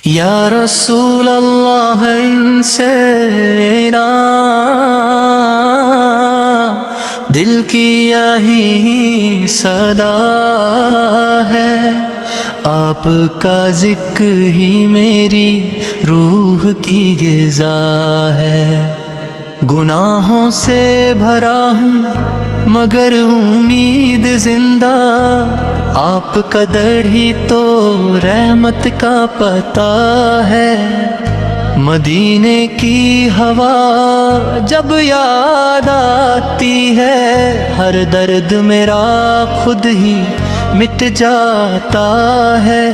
یا رسول اللہ ان سے نا دل کی یہی صدا ہے، آپ کا ذکر ہی میری روح کی غذا ہے۔ گناہوں سے بھرا ہوں مگر امید زندہ، آپ کا در ہی تو رحمت کا پتہ ہے۔ مدینے کی ہوا جب یاد آتی ہے، ہر درد میرا خود ہی مٹ جاتا ہے۔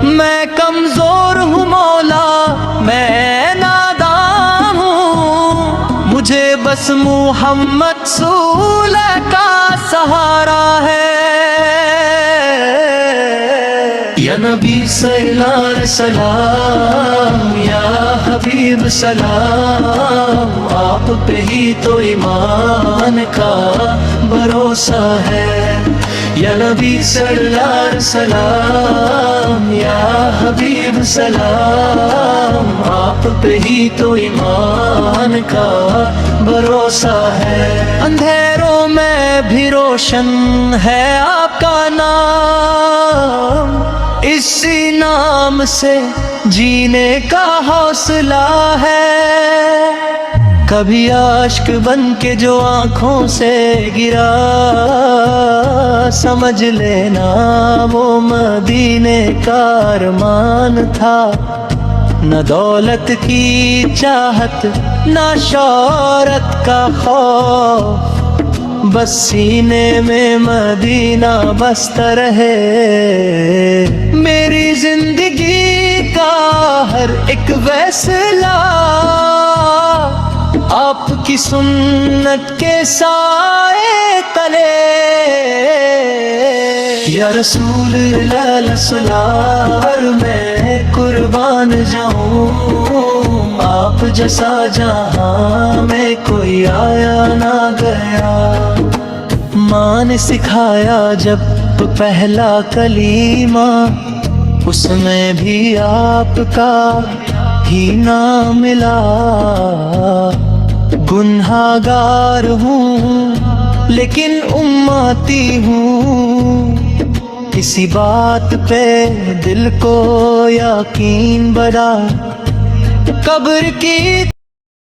میں کمزور ہوں مولا، میں نادان ہوں، مجھے بس محمد رسول کا سہارا ہے۔ یا نبی صلی اللہ علیہ وسلم، یا حبیب سلام، آپ پہ ہی تو ایمان کا بھروسہ ہے۔ یا نبی صلی اللہ علیہ وسلم، یا حبیب سلام، آپ پہ ہی تو ایمان کا بھروسہ ہے۔ اندھیروں میں بھی روشن ہے آپ کا نام، اسی نام سے جینے کا حوصلہ ہے۔ کبھی عاشق بن کے جو آنکھوں سے گرا، سمجھ لینا وہ مدینے کا ارمان تھا۔ نہ دولت کی چاہت نہ شہرت کا خوف، بس سینے میں مدینہ بستا رہے۔ میری زندگی کا ہر ایک فیصلہ آپ کی سنت کے سائے تلے۔ یا رسول اللہ سلام، میں قربان جاؤں، آپ جیسا جہاں میں کوئی آیا نہ گیا۔ ماں نے سکھایا جب پہلا کلمہ، اس میں بھی آپ کا ہی نام ملا۔ گنہگار ہوں لیکن امتی ہوں، اسی بات پہ دل کو یقین بڑھا۔ قبر کی